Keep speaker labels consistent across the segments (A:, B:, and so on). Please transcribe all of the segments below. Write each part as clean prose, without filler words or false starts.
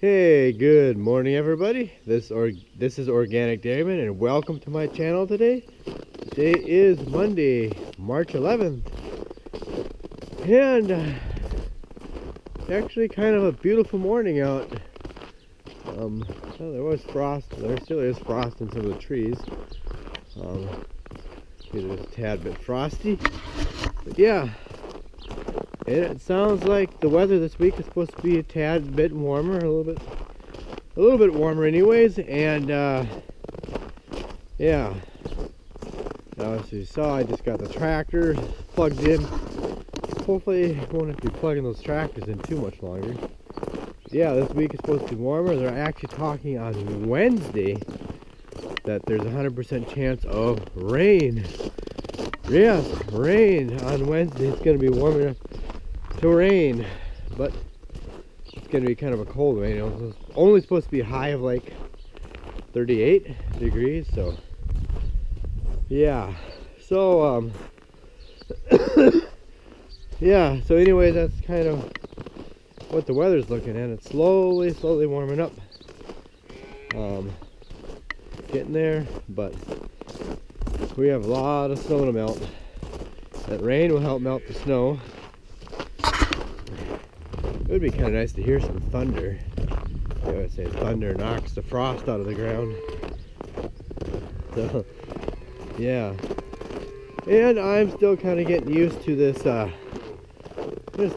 A: Hey, good morning everybody. This is Organic Dairyman and welcome to my channel today. Today is Monday, March 11th. And actually kind of a beautiful morning out. Well, there was frost. There still is frost in some of the trees. It was a tad bit frosty. But yeah. And it sounds like the weather this week is supposed to be a tad bit warmer, a little bit warmer anyways, and yeah. Now as you saw, I just got the tractor plugged in. Hopefully I won't have to be plugging those tractors in too much longer. Yeah, this week is supposed to be warmer. They're actually talking on Wednesday that there's a 100% chance of rain. Yes, rain on Wednesday. It's going to be warm enough to rain, but it's going to be kind of a cold rain. It's only supposed to be a high of like 38 degrees, so yeah. So yeah, so anyway, that's kind of what the weather's looking at. It's slowly warming up, getting there, but we have a lot of snow to melt. That rain will help melt the snow. It would be kind of nice to hear some thunder. I would say thunder knocks the frost out of the ground. So, yeah. And I'm still kind of getting used to this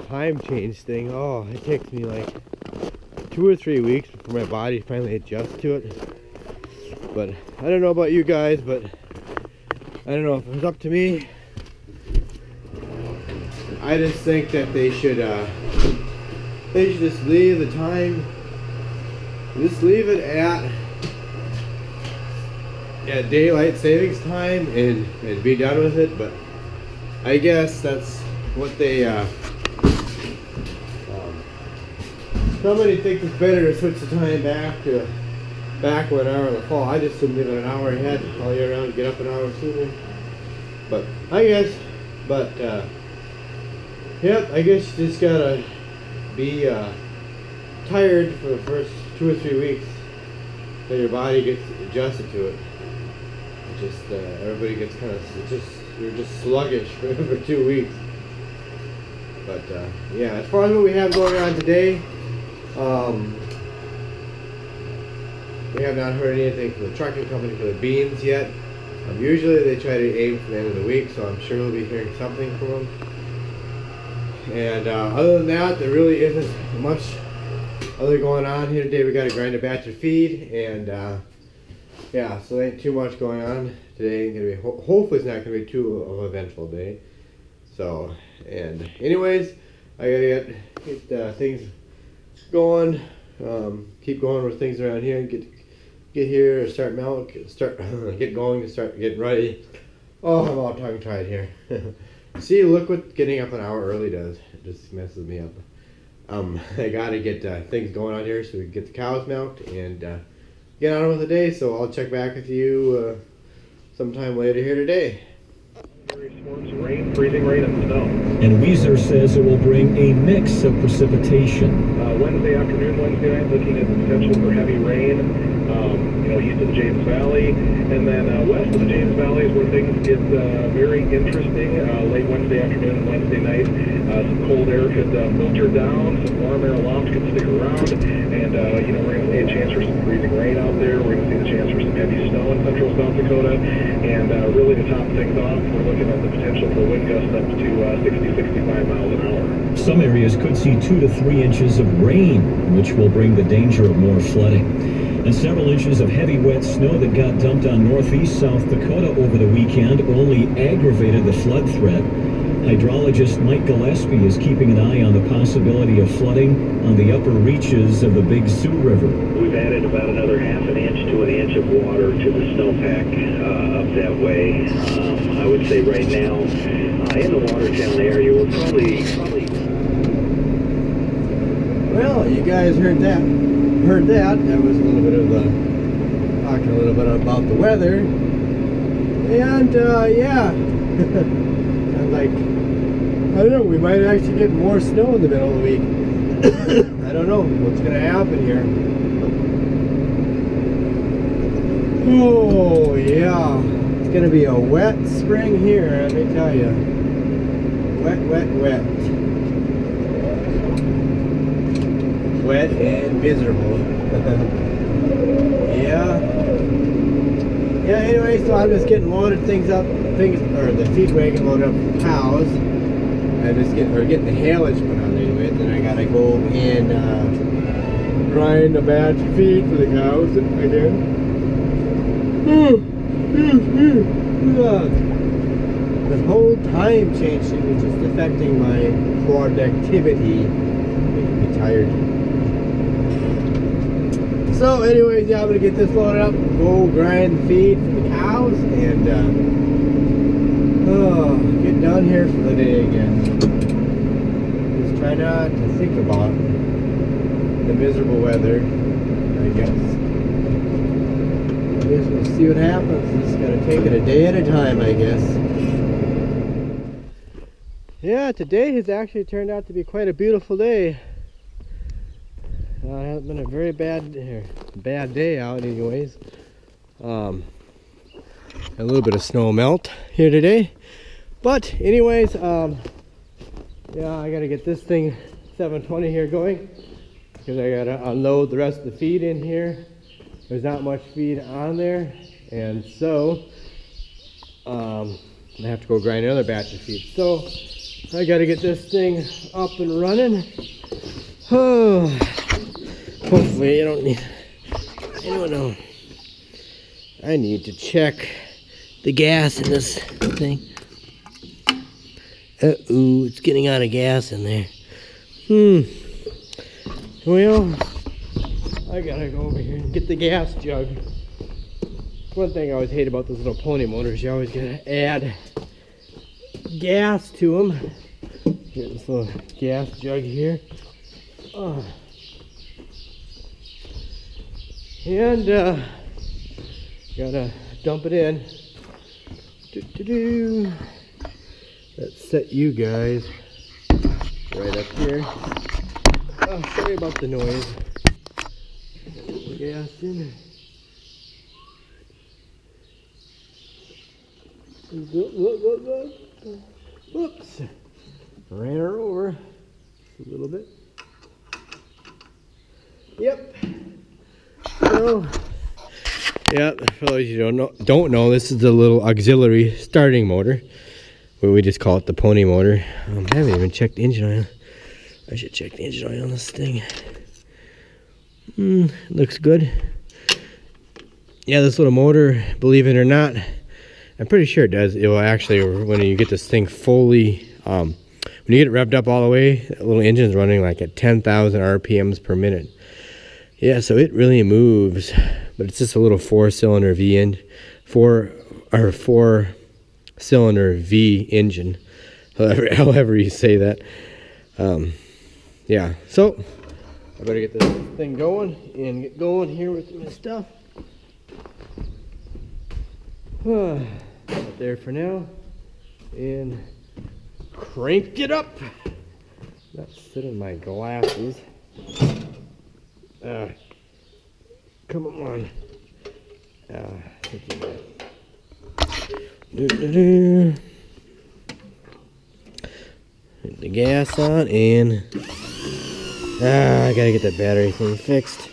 A: time change thing. Oh, it takes me like 2 or 3 weeks before my body finally adjusts to it. But I don't know about you guys, but I don't know if it was up to me. I just think that they should just leave the time, just leave it at daylight savings time and be done with it. But I guess that's what they somebody thinks it's better to switch the time back 1 hour in the fall. I just assume leave it an hour ahead all year round, get up an hour sooner. But I guess, yep, I guess you just gotta be tired for the first 2 or 3 weeks till your body gets adjusted to it. Everybody gets kind of, you're just sluggish for 2 weeks. But yeah, as far as what we have going on today, we have not heard anything from the trucking company for the beans yet. Usually they try to aim for the end of the week, so I'm sure we'll be hearing something from them. And other than that, there really isn't much other going on here today. We got to grind a batch of feed, and yeah, so there ain't too much going on today. Gonna be hopefully it's not gonna be too of an eventful day. So, and anyways, I gotta get things going. Keep going with things around here and get here, start milk, get going and start getting ready. Oh, I'm all tongue-tied here. See, look what getting up an hour early does. It just messes me up. I gotta get things going on here so we can get the cows milked and get on with the day. So I'll check back with you sometime later here today.
B: Rain, freezing rain and snow.
C: And Weezer says it will bring a mix of precipitation.
B: Wednesday afternoon, Wednesday night, looking at the potential for heavy rain. East of the James Valley, and then west of the James Valley is where things get very interesting. Late Wednesday afternoon and Wednesday night, some cold air could filter down, some warm air aloft could stick around, and we're going to see a chance for some freezing rain out there. We're going to see the chance for some heavy snow in central South Dakota, and really to top things off, we're looking at the potential for wind gusts up to 60-65 miles an hour.
C: Some areas could see 2 to 3 inches of rain, which will bring the danger of more flooding. And several inches of heavy wet snow that got dumped on Northeast South Dakota over the weekend only aggravated the flood threat. Hydrologist Mike Gillespie is keeping an eye on the possibility of flooding on the upper reaches of the Big Sioux River.
D: We've added about another ½ an inch to an inch of water to the snowpack up that way. I would say right now in the Watertown area we're probably.
A: Well, you guys heard that. That was a little bit of talking a little bit about the weather, and yeah, sounds like, I don't know, we might actually get more snow in the middle of the week. I don't know what's gonna happen here. Oh yeah, it's gonna be a wet spring here, let me tell you. Wet, wet, wet. Wet and miserable. Yeah. Yeah, anyway, so I'm just getting loaded or the feed wagon loaded up with cows. I'm just getting the haylage put on anyway. Then I gotta go and grind a batch of feed for the cows again. The whole time changing is just affecting my productivity. Making me tired. So anyways, yeah, I'm gonna get this loaded up, go grind the feed for the cows, and get down here for the day again. Just try not to think about the miserable weather, I guess. We'll see what happens. Just gotta take it a day at a time, I guess. Yeah, today has actually turned out to be quite a beautiful day. It hasn't been a very bad day out anyways. A little bit of snow melt here today. But anyways, yeah, I gotta get this thing 720 here going because I gotta unload the rest of the feed in here. There's not much feed on there, and so I have to go grind another batch of feed. So I gotta get this thing up and running. Oh. Hopefully I don't need, I don't know. I need to check the gas in this thing. Uh-oh, it's getting out of gas in there. Well, I gotta go over here and get the gas jug. One thing I always hate about those little pony motors, you always gotta add gas to them. Get this little gas jug here. And gotta dump it in. Let's set you guys right up here. Sorry about the noise. Put the gas in. Whoops. Ran her over a little bit. Yep. So, yeah, for those you don't know, this is the little auxiliary starting motor. Well, we just call it the pony motor. I haven't even checked the engine oil. I should check the engine oil on this thing. Looks good. Yeah, this little motor, believe it or not, I'm pretty sure it does. It will actually, when you get this thing fully, when you get it revved up all the way, the little engine's running like at 10,000 RPMs per minute. Yeah, so it really moves, but it's just a little four-cylinder four-cylinder V engine, however you say that. Yeah, so I better get this thing going and get going here with my stuff. Out there for now, and crank it up. Not sit in my glasses. Come on. Hit the gas on and I gotta get that battery thing fixed.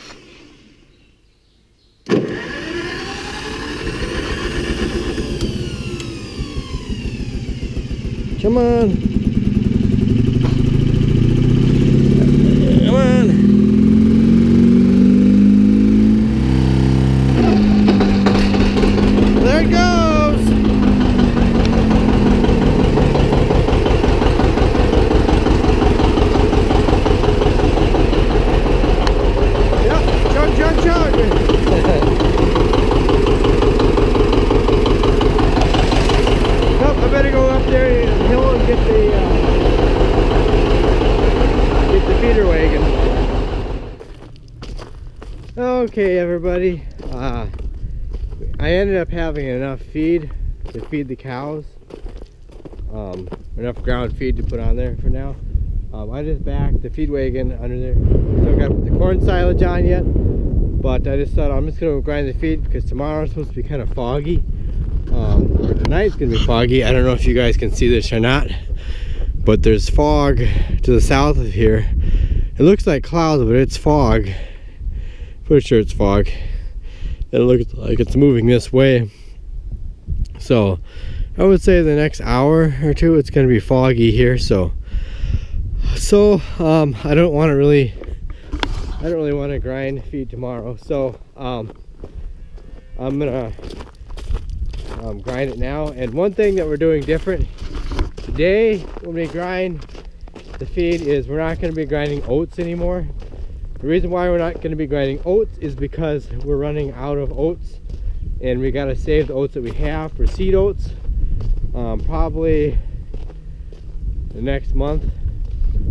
A: Come on. Come on. There it goes. Yep, chug, chug, chug. Nope, I better go up there and hill and get the feeder wagon. Okay, everybody. I ended up having enough feed to feed the cows. Enough ground feed to put on there for now. I just backed the feed wagon under there. Still got to put the corn silage on yet, but I just thought I'm just going to grind the feed because tomorrow it's supposed to be kind of foggy. Or tonight's going to be foggy. I don't know if you guys can see this or not, but there's fog to the south of here. It looks like clouds, but it's fog. Pretty sure it's fog. It looks like it's moving this way. So I would say the next hour or two it's going to be foggy here. So I don't really want to grind feed tomorrow. So I'm gonna grind it now. And one thing that we're doing different today when we grind the feed is we're not going to be grinding oats anymore. The reason why we're not going to be grinding oats is because we're running out of oats, and we got to save the oats that we have for seed oats. Probably the next month,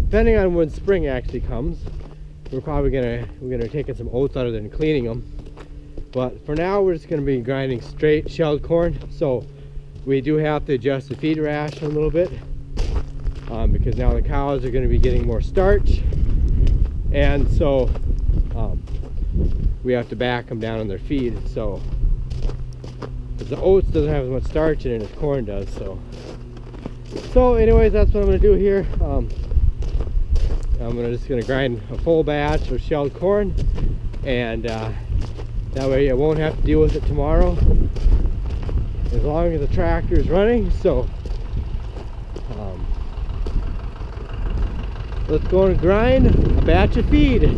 A: depending on when spring actually comes. We're gonna taking some oats out of there and cleaning them. But for now, we're just gonna be grinding straight shelled corn. So we do have to adjust the feed ration a little bit because now the cows are gonna be getting more starch, and so we have to back them down on their feed. So the oats doesn't have as much starch in it as corn does. So anyways, that's what I'm gonna do here. I'm just gonna grind a full batch of shelled corn, and that way I won't have to deal with it tomorrow as long as the tractor is running. So let's go and grind a batch of feed.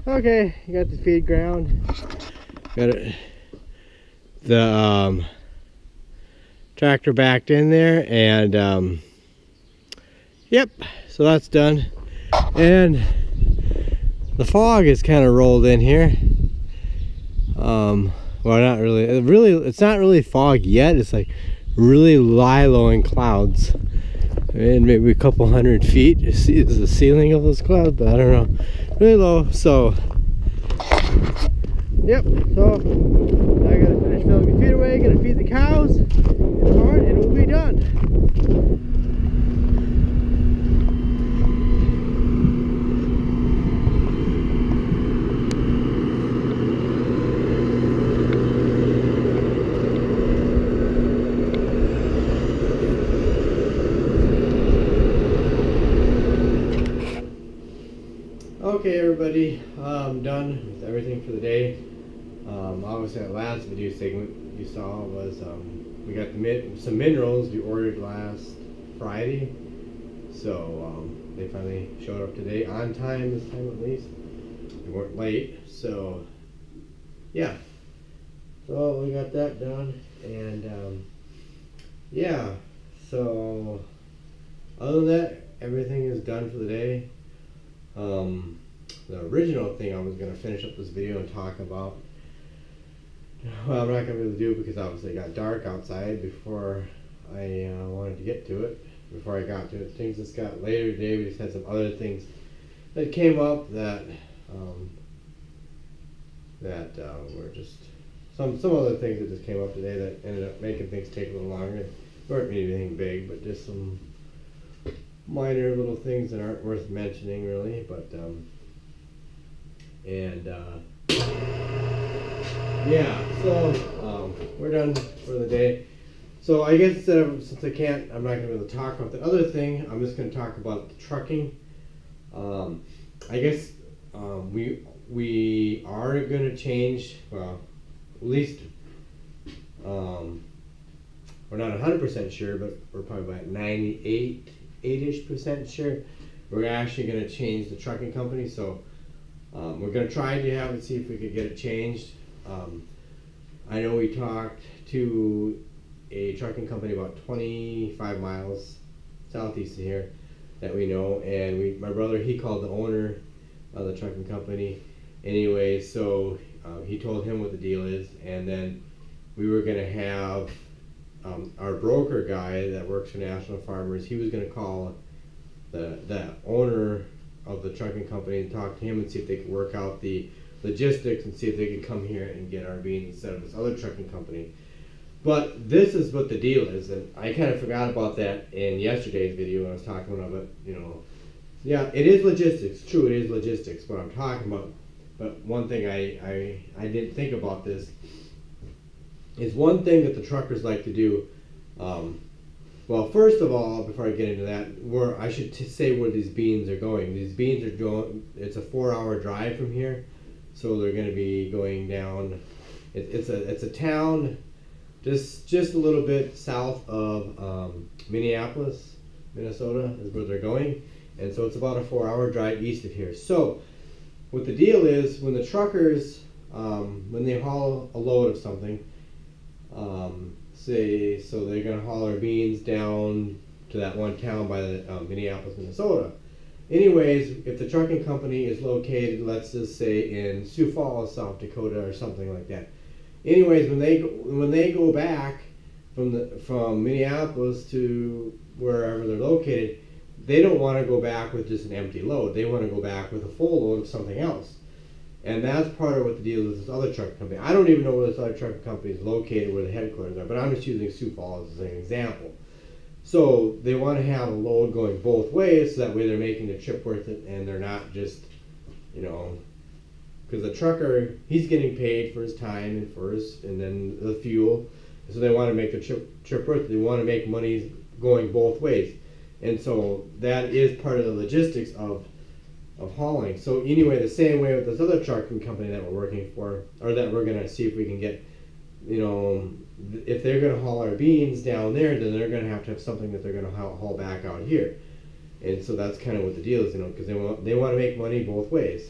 A: Okay, you got the feed ground. Got it. The tractor backed in there, and yep, so that's done. And the fog is kind of rolled in here. Well, not really. It's not really fog yet. It's like really low-lying clouds. And maybe a couple 100 feet is the ceiling of those clouds, but I don't know. Really low. So yep, so now I gotta finish filling the feed away, gonna feed the cows and the corn, and we'll be done. Okay, everybody, I'm done with everything for the day. Obviously, that last video segment you saw was we got some minerals we ordered last Friday, so they finally showed up today on time, this time at least. We weren't late, so yeah. So we got that done, and yeah. So other than that, everything is done for the day. The original thing I was going to finish up this video and talk about, well, I'm not going to be able to do it because obviously it got dark outside before I wanted to get to it, before I got to it. Things just got later today. We just had some other things that came up that were just some other things that just came up today that ended up making things take a little longer. They weren't anything big, but just some minor little things that aren't worth mentioning really. But And yeah, so we're done for the day. So I guess since I'm not going to be able to talk about the other thing, I'm just going to talk about the trucking. I guess we are going to change, well, at least we're not 100% sure, but we're probably about 98-ish% sure. We're actually going to change the trucking company, so we're going to try to have it, see if we could get it changed. I know we talked to a trucking company about 25 miles southeast of here that we know, and my brother, he called the owner of the trucking company anyway, so he told him what the deal is, and then we were going to have our broker guy that works for National Farmers, he was going to call the owner of the trucking company and talk to him and see if they could work out the logistics and see if they could come here and get our beans instead of this other trucking company. But this is what the deal is, and I kind of forgot about that in yesterday's video when I was talking about it. You know, yeah, it is logistics. True, it is logistics, what I'm talking about. But one thing I didn't think about this is one thing that the truckers like to do. Well, first of all, before I get into that, I should say where these beans are going. These beans are going. It's a 4-hour drive from here, so they're going to be going down. It's a town just a little bit south of Minneapolis, Minnesota is where they're going, and so it's about a 4-hour drive east of here. So what the deal is, when the truckers when they haul a load of something, say, so they're going to haul our beans down to that one town by the Minneapolis, Minnesota. Anyways, if the trucking company is located, let's just say in Sioux Falls, South Dakota, or something like that. Anyways, when they go back from Minneapolis to wherever they're located, they don't want to go back with just an empty load. They want to go back with a full load of something else. And that's part of what the deal is with this other trucking company. I don't even know where this other trucking company is located, where the headquarters are, but I'm just using Sioux Falls as an example. So they want to have a load going both ways, so that way they're making the trip worth it, and they're not just, you know, because the trucker, he's getting paid for his time and then the fuel. So they want to make the trip worth it. They want to make money going both ways. And so that is part of the logistics of hauling. So anyway, the same way with this other trucking company that we're working for, or that we're going to see if we can get, you know, if they're going to haul our beans down there, then they're going to have something that they're going to haul back out here. And so that's kind of what the deal is, you know, because they want to make money both ways.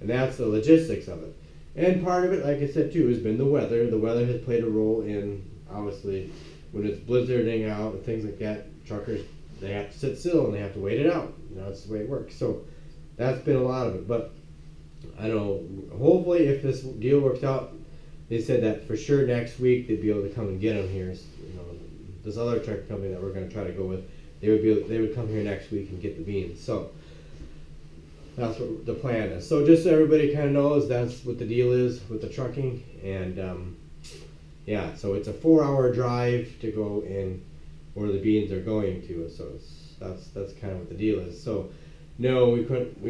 A: And that's the logistics of it. And part of it, like I said too, has been the weather. The weather has played a role in, obviously, when it's blizzarding out and things like that, truckers, they have to sit still and they have to wait it out. You know, that's the way it works. So that's been a lot of it. But I don't know, hopefully if this deal works out, they said that for sure next week they'd be able to come and get them here. You know, this other truck company that we're going to try to go with, they would come here next week and get the beans. So that's what the plan is. So just so everybody kind of knows, that's what the deal is with the trucking. And yeah, so it's a 4-hour drive to go in where the beans are going to. So that's kind of what the deal is. So no, we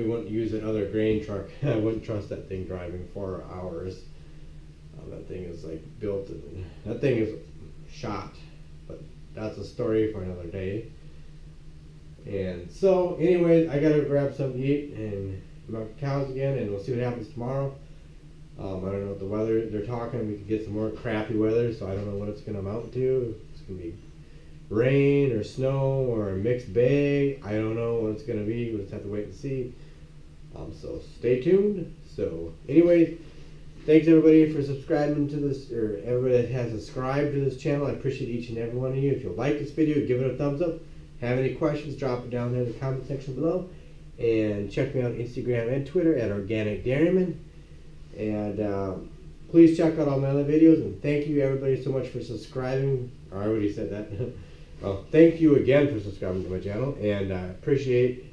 A: wouldn't use another grain truck. I wouldn't trust that thing driving 4 hours. That thing is like built, that thing is shot, but that's a story for another day. And so anyways, I gotta grab something to eat and milk the cows again, and we'll see what happens tomorrow. I don't know what the weather, they're talking, we could get some more crappy weather, so I don't know what it's gonna amount to. It's gonna be rain or snow or a mixed bag. I don't know what it's gonna be. We'll just have to wait and see. So stay tuned. So anyways, thanks everybody for subscribing to this, or everybody that has subscribed to this channel. I appreciate each and every one of you. If you like this video, give it a thumbs up. Have any questions, drop it down there in the comment section below. And check me out on Instagram and Twitter at Organic Dairyman. And please check out all my other videos. And thank you everybody so much for subscribing. I already said that. Well, thank you again for subscribing to my channel. And I appreciate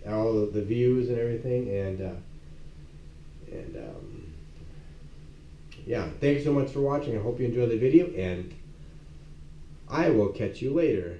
A: all of the views and everything. And yeah, thanks so much for watching. I hope you enjoyed the video, and I will catch you later.